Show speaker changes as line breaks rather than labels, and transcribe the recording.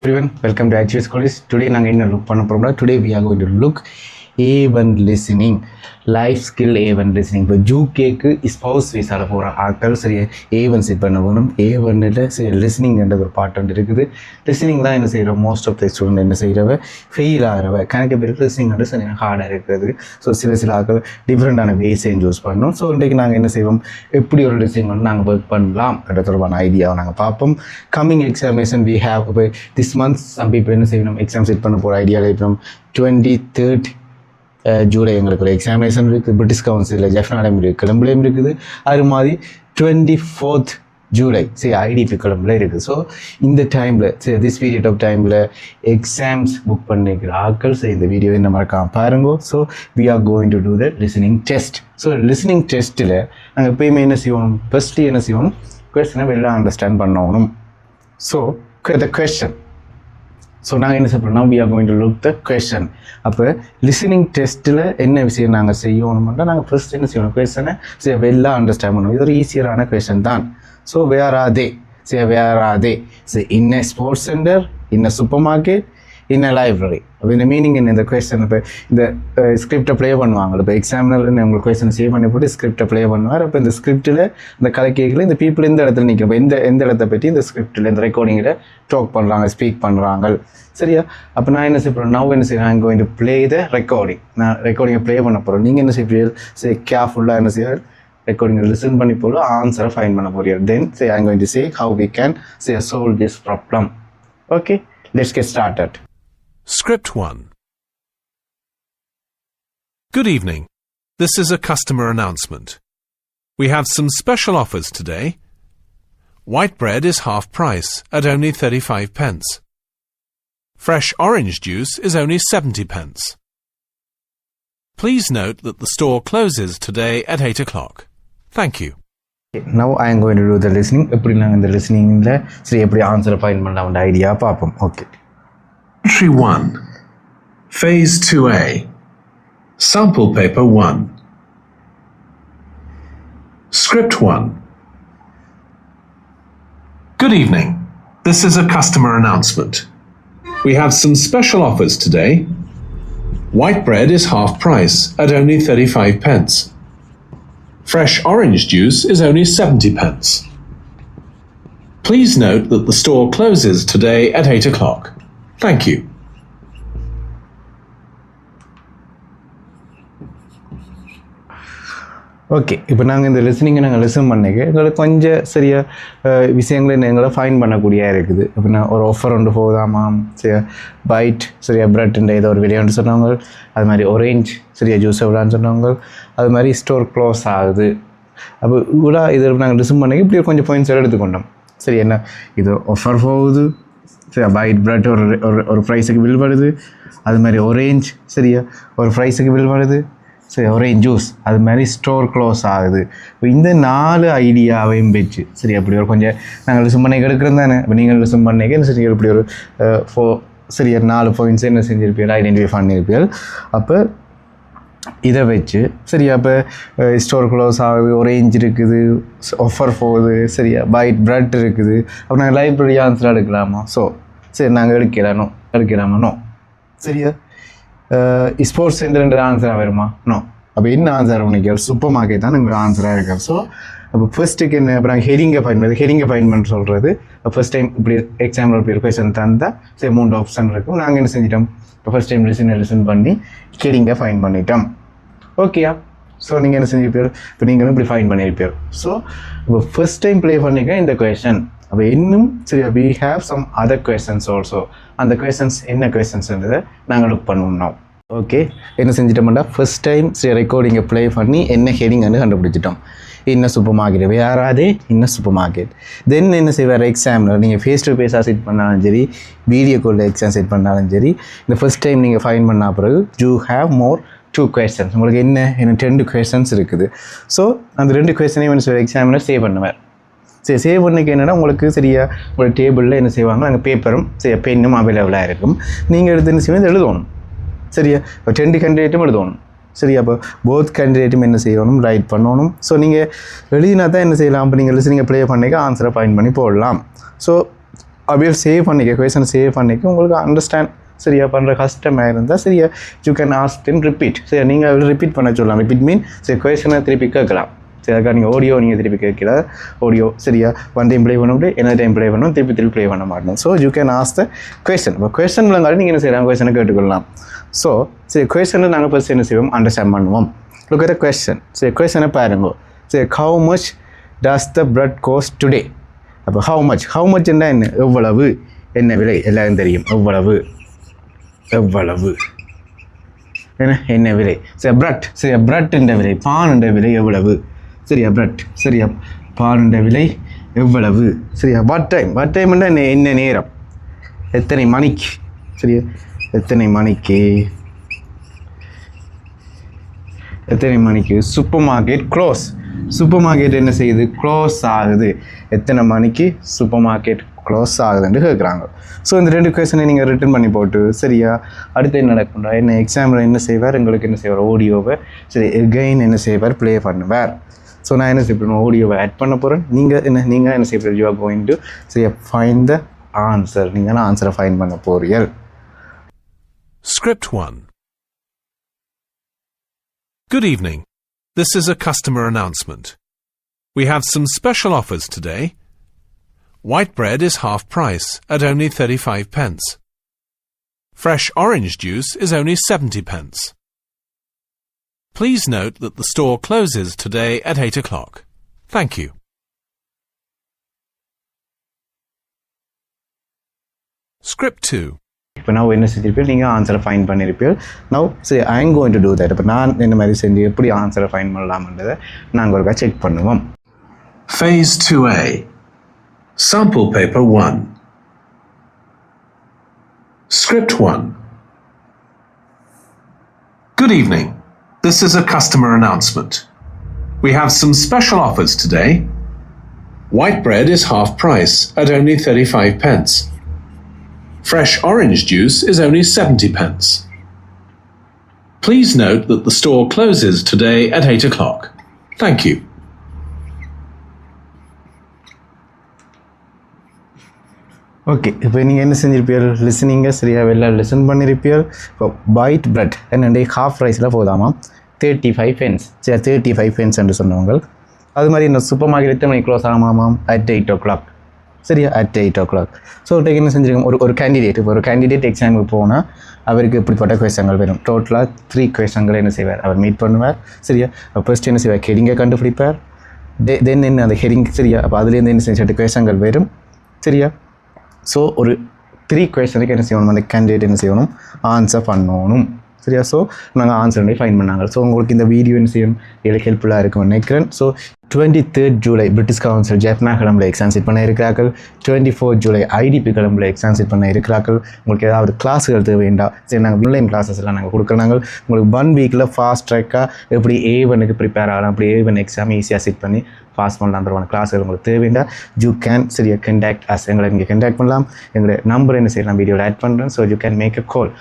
Everyone, welcome to HVS College. Today, we are going to look A1 listening, life skill A1 listening. இப்போ ஜூகேக்கு spouse விசால போகிற ஆட்கள் சரி A1 set பண்ண போகணும். A1ல் சரி லிஸ்னிங்ன்றது ஒரு பார்ட் ஒன்று இருக்குது. லிஸ்னிங் தான் என்ன செய்கிறோம், மோஸ்ட் ஆஃப் த ஸ்டூடெண்ட் என்ன செய்கிறவ ஃபெயில் ஆகிறவ கணக்கு பேருக்கு லிஸ்னிங் வந்து சரி ஹார்டாக இருக்கிறது. ஸோ சில ஆட்கள் டிஃப்ரெண்ட்டான வேஸை யூஸ் பண்ணணும். ஸோ இன்றைக்கு நாங்கள் என்ன செய்வோம், எப்படி ஒரு லிஸ்னிங் வந்து நாங்கள் ஒர்க் பண்ணலாம் என்ற தொடர்பான ஐடியாவை நாங்கள் பார்ப்போம். கம்மிங் எக்ஸாமினேஷன் வி ஹேவ் இப்போ திஸ் மந்த் சம் பீப்புள் என்ன செய்யணும், எக்ஸாம் செட் பண்ண போகிற ஐடியாவில் இருக்கிறோம். 23rd ஜூலை எங்களுக்கு ஒரு எக்ஸாமினேஷன் இருக்குது. பிரிட்டிஷ் கவுன்சிலில் ஜெஃப்னாலையும் இருக்குது, கொலம்பிலையும் இருக்குது. அது மாதிரி 24th ஜூலை சரி ஐடிபி கொலம்பில் இருக்குது. ஸோ இந்த டைமில் சரி திஸ் பீரியட் ஆஃப் டைமில் எக்ஸாம்ஸ் புக் பண்ணிக்கிற ஆட்கள் சரி இந்த வீடியோ என்ன மறக்காம பாருங்க. So we are going to do the listening test. So listening டெஸ்ட்டில் நாங்கள் எப்பயுமே என்ன செய்வோம், ஃபஸ்ட்டு என்ன செய்வோம், கொஸ்டினை வெளில அண்டர்ஸ்டாண்ட் பண்ணணும். So the question. ஸோ நாங்கள் என்ன செய்யணும், we are going to look the question. அப்போ லிசனிங் டெஸ்ட்டில் என்ன விஷயம் நாங்கள் செய்யணும்னா நாங்கள் ஃபர்ஸ்ட் என்ன செய்யணும், கொஸ்டினை சரி வெளில அண்டர்ஸ்டாண்ட் பண்ணணும். இது ஒரு ஈஸியரான கொஸ்டின் தான். ஸோ வேர் ஆர் தே, சரி வேர் ஆர் தே, சரி in a sports centre, in a supermarket, in a library. அப்போ இந்த மீனிங் என்ன, இந்த கொஸ்டின் இப்போ இந்த ஸ்கிரிப்டை ப்ளே பண்ணுவாங்க. இப்போ எக்ஸாமினர் உங்களுக்கு கொஸ்டின் சேவ் பண்ணி போட்டு ஸ்கிரிப்டை ப்ளே பண்ணுவார். அப்போ இந்த ஸ்கிரிப்டில் இந்த கதை கேட்கல இந்த பீப்புள் இந்த இடத்துல நிற்கும். எந்த இடத்த பற்றி இந்த ஸ்கிரிப்டில் இந்த ரெக்கார்டிங்கில் டாக் பண்ணுறாங்க, ஸ்பீக் பண்ணுறாங்க. சரியா? அப்போ நான் என்ன செய்யப்படுறேன், நான் என்ன செய்யறேன், I'm going to play the recording. நான் ரெக்கார்டிங்கை ப்ளே பண்ண போகிறேன். நீங்கள் என்ன செய்ய சரி கேர்ஃபுல்லாக என்ன செய்ய ரெக்கார்டிங்கை லிசன் பண்ணி போல ஆன்சரை ஃபைண்ட் பண்ண போகிறீங்க. தென் சரி I'm going to say how we can say solve this problem. Okay, let's get started.
Script 1. Good evening. This is a customer announcement. We have some special offers today. White bread is half price at only 35 pence. Fresh orange juice is only 70 pence. Please note that the store closes today at 8 o'clock. Thank you.
Now I am going to do the listening. எப்படி நாங்கள் இந்த லிசனிங்கில் சரி எப்படி ஆன்சரை find பண்ணலாம் idea பார்ப்போம். Okay.
Entry 1. Phase 2A. Sample Paper 1. Script 1. Good evening. This is a customer announcement. We have some special offers today. White bread is half price at only 35 pence. Fresh orange juice is only 70 pence. Please note that the store closes today at 8 o'clock. Thank you.
Okay, இப்போ நாங்கள் இந்த லிசனிங்கை நாங்கள் listen பண்ணிக்க எங்களுக்கு கொஞ்சம் சரியாக விஷயங்களை எங்களை ஃபைன் பண்ணக்கூடியதாக இருக்குது. அப்படின்னா ஒரு ஆஃபர் ஒன்று போகுதாமாம், சரியா பைட் சரியா பிரெட்ன்ற ஏதோ ஒரு விலையோன்னு சொன்னவங்க, அது மாதிரி ஒரேஞ்ச் சரியா ஜூஸ் எவ்வளோன்னு சொன்னவங்க, அது மாதிரி ஸ்டோர் க்ளோஸ் ஆகுது. அப்போ இவ்வளோ இது நாங்கள் லிசன் பண்ணிக்க இப்படி கொஞ்சம் பாயிண்ட்ஸ் எடுத்துக்கொண்டோம். சரி, என்ன இது ஆஃபர் போகுது, சரி பைட் பிரெட் ஒரு ப்ரைஸுக்கு பில் வருது, அது மாதிரி ஒரேஞ்ச் சரியா ஒரு ப்ரைஸுக்கு பில் வருது, சரி ஒரேஞ்ச் ஜூஸ் அது மாதிரி ஸ்டோர் க்ளோஸ் ஆகுது. இப்போ இந்த 4 ஐடியாவையும் வச்சு சரி அப்படி ஒரு கொஞ்சம் நாங்கள் லிசன் பண்ணி எடுக்கிறோம் தானே. இப்போ நீங்கள் லிசன் பண்ணிக்க சரி இப்படி ஒரு சரியா 4 பாயிண்ட்ஸ் என்ன செஞ்சுருப்பீர்கள், ஐடென்டிஃபை பண்ணியிருப்பீர்கள். அப்போ இதை வச்சு சரியா இப்போ ஸ்டோர் க்ளோஸ் ஆகுது, ஒரேஞ்ச் இருக்குது, ஆஃபர் போகுது, சரியா பைட் பிரெட் இருக்குது. அப்போ நாங்கள் லைப்ரரி ஆன்சர் எடுக்கலாமா? ஸோ சரி நாங்கள் எடுக்கலாமா? சரியா ஸ்போர்ட்ஸ் சென்டர்ன்ற ஆன்சராக வருமா? நோ. அப்போ என்ன ஆன்சர் பண்ணிக்க சூப்பர் மார்க்கெட் தான் எங்களுக்கு ஆன்சராக இருக்கோம். ஸோ அப்போ ஃபர்ஸ்ட்டுக்கு என்ன, இப்போ நாங்கள் ஹெடிங்கை ஃபைன் பண்ண சொல்கிறது. ஃபர்ஸ்ட் டைம் இப்படி எக்ஸாம்பிள் இப்படி கொஸ்டின் தந்தால் சரி 3 ஆப்ஷன் இருக்கும். நாங்கள் என்ன செஞ்சிட்டோம், இப்போ ஃபர்ஸ்ட் டைம் லிசன் பண்ணி ஹெடிங்கை ஃபைன் பண்ணிட்டோம். ஓகேயா? ஸோ நீங்கள் என்ன செஞ்சிருப்பீர்கள், இப்போ நீங்களும் இப்படி ஃபைன் பண்ணியிருப்பீர்கள். ஸோ இப்போ ஃபர்ஸ்ட் டைம் ப்ளே பண்ணிக்க இந்த கொஸ்டின். அப்போ இன்னும் சரி we have some other questions also. அந்த கொஸ்டின்ஸ் என்ன கொஸ்டின்ஸ்ன்றதை நாங்கள் லுக் பண்ணுவோம். ஓகே, என்ன செஞ்சிட்டோம்னா ஃபர்ஸ்ட் டைம் சரி ரெக்கார்டிங்கை ப்ளே பண்ணி என்ன ஹெடிங்னு கண்டுபிடிச்சிட்டோம். இன்னும் சூப்பர் மார்க்கெட் வேறாதே, இன்னும் சூப்பர் மார்க்கெட். தென் என்ன செய்வார், எக்ஸாமில் நீங்கள் ஃபேஸ் டு ஃபேஸாக செட் பண்ணாலும் சரி, வீடியோ காலில் எக்ஸாம் செட் பண்ணாலும் சரி, இந்த ஃபர்ஸ்ட் டைம் நீங்கள் ஃபைன் பண்ண பிறகு யூ ஹேவ் மோர் 2 questions. உங்களுக்கு என்ன 2 questions இருக்குது. ஸோ அந்த 2 questionையும் என்ன செய்வார், எக்ஸாமினர் சேவ் பண்ணுவார். சரி சேவ் பண்ணிக்க என்னென்னா உங்களுக்கு சரியா ஒரு டேபிளில் என்ன செய்வாங்க, அங்கே பேப்பரும் சரி பென்னும் அவைலபிளாக இருக்கும். நீங்கள் எடுத்து என்ன செய்வது எழுதணும். சரியா இப்போ 2 கேண்டிடேட்டும் எழுதணும். சரி அப்போ போத் கேண்டிடேட்டும் என்ன செய்யணும், ரைட் பண்ணணும். ஸோ நீங்கள் எழுதினா தான் என்ன செய்யலாம், அப்போ நீங்கள் லிசனிங்கை ப்ளே பண்ணிக்க ஆன்சரை ஃபைண்ட் பண்ணி போடலாம். ஸோ அப்படியே சேவ் பண்ணிக்க கொஷனை சேவ் பண்ணிக்க உங்களுக்கு அண்டர்ஸ்டாண்ட் சரியா பண்ணுற கஷ்டமாக இருந்தால் சரியா you can ask then repeat சரி நீங்கள் ரிப்பீட் பண்ண சொல்லலாம் ரிப்பீட் மீன் சரி கொஷனை திருப்பி கேட்கலாம் சரி அதுக்காக நீங்கள் ஆடியோ நீங்கள் திருப்பி கேட்கல ஆடியோ சரியா ஒன் டைம் ப்ளே பண்ணணும் என்ன டைம் ப்ளே பண்ணணும் திருப்பி ப்ளே பண்ண மாட்டோம் so you can ask the question இப்போ கொஷன்லங்காலும் நீங்கள் என்ன செய்யலாம் கொஷனை கேட்டுக்கொள்ளலாம் ஸோ சரி கொஷனில் நாங்கள் ஃபஸ்ட் என்ன செய்வோம் அண்டர்ஸ்டாண்ட் பண்ணுவோம் லுக் அட் த கொஷன் சரி கொஷனை பாருங்க சரி how much does the bread cost today அப்போ ஹவு மச் என்ன எவ்வளவு என்ன விலை எல்லாரும் தெரியும் எவ்வளவு என்ன விலை சரி பிரெட்டுன்ற விலை பானுன்ற விலை எவ்வளவு சரியா பிரெட் சரியா பானுன்ற விலை எவ்வளவு சரியா வாட் டைம்னா என்ன நேரம் எத்தனை மணிக்கு சரியா எத்தனை மணிக்கு சூப்பர் மார்க்கெட் என்ன செய்யுது க்ளோஸ் ஆகுது எத்தனை மணிக்கு சூப்பர் மார்க்கெட் க்ளோஸ் ஆகுதுன்னு கேட்குறாங்க ஸோ இந்த 2 கொஸ்டினை நீங்கள் ரிட்டன் பண்ணி போட்டு சரியா அடுத்து என்ன நடக்கும்டா என்ன எக்ஸாமில் என்ன செய்வார் உங்களுக்கு என்ன செய்வார் ஆடியோவை சரி எகைன் என்ன செய்வார் ப்ளே பண்ணுவார் ஸோ நான் என்ன செய்யணும் ஆடியோவை ஆட் பண்ண போகிறேன் நீங்கள் என்ன செய்ய போகிறீங்க யூ ஆர் கோயிங் டு சரியா ஃபைண்ட் த ஆன்சர் நீங்கள் ஆன்சரை ஃபைண்ட் பண்ண போறீங்க
Script 1. Good evening. This is a customer announcement. We have some special offers today. White bread is half price at only 35 pence. Fresh orange juice is only 70 pence. Please note that the store closes today at 8 o'clock. Thank you. Script 2.
இப்போ நான் என்ன செஞ்சிருப்பேன் நீங்கள் ஆன்சரை fine பண்ணியிருப்பீர்கள் now சரி I am going to do that இப்போ நான் இந்த மாதிரி செஞ்சு எப்படி ஆன்சரை ஃபைன் பண்ணலாம்ன்றதை நாங்கள் ஒருக்கா செக் பண்ணுவோம்
Phase 2A. Sample paper 1. Script 1. Good evening. This is a customer announcement. We have some special offers today. White bread is half price at only 35 pence. Fresh orange juice is only 70 pence. Please note that the store closes today at 8 o'clock. Thank you.
Okay இப்போ நீங்கள் என்ன செஞ்சிருப்பீர்கள் லிசனிங்க சரியாக எல்லாம் listen பண்ணியிருப்பீர்கள் இப்போ white bread என்னென்ன half ரைஸில் போதாமா 35 pence சரி 35 pence என்று சொன்னவங்க அது மாதிரி இந்த சூப்பர் மார்க்கெட் எத்தனை மணி க்ளோஸ் ஆகாமாம் at 8 o'clock சரியா at 8 o'clock ஸோ என்ன செஞ்சுருக்கோம் ஒரு கேண்டிடேட் எக்ஸாமுக்கு போனால் அவருக்கு இப்படிப்பட்ட கொஸ்டின்கள் வரும் டோட்டலாக 3 கொஸ்டின்களை என்ன செய்வார் அவர் மீட் பண்ணுவார் சரியா ஃபர்ஸ்ட் என்ன செய்வார் ஹெடிங்கை கண்டுபிடிப்பார் தென் என்ன அந்த ஹெடிங் சரியா அப்போ அதுலேருந்து என்ன செஞ்சு கொஸ்டின்கள் வரும் சரியா ஸோ ஒரு 3 கொஸ்டினுக்கு என்ன செய்யணும் அந்த கேண்டிடேட் என்ன செய்யணும் ஆன்சர் பண்ணணும் சரியா ஸோ நாங்கள் ஆன்சர் ஃபைன் பண்ணாங்க ஸோ உங்களுக்கு இந்த வீடியோ என்ன செய்யணும் எனக்கு ஹெல்ப்ஃபுல்லாக இருக்கும்னு நினைக்கிறேன் so 23rd July British Council Jaffna கிளம்பில் எக்ஸாம் செட் பண்ண இருக்கிறார்கள் 24th July ஐடிபி கிளம்பில் எக்ஸாம் செட் பண்ண இருக்கிறார்கள் உங்களுக்கு ஏதாவது கிளாஸுகள் தேவைண்டா சரி நாங்கள் ஆன்லைன் கிளாஸஸ் எல்லாம் நாங்கள் கொடுக்குறாங்க உங்களுக்கு 1 வீக்கில் ஃபாஸ்ட் ட்ராக்காக எப்படி A1க்கு ப்ரிப்பேர் ஆகலாம் அப்படி A1 எக்ஸாம் ஈஸியாக செட் பண்ணி பாஸ் பண்ணலான்ற கிளாஸுகள் உங்களுக்கு தேவைண்டா யூ கேன் சரியா கண்டாக்ட் அஸ் எங்களை நீங்கள் கண்டாக்ட் பண்ணலாம் எங்களை நம்பர் என்ன செய்யலாம் வீடியோவில் ஆட் பண்ணுறேன் so you can make a call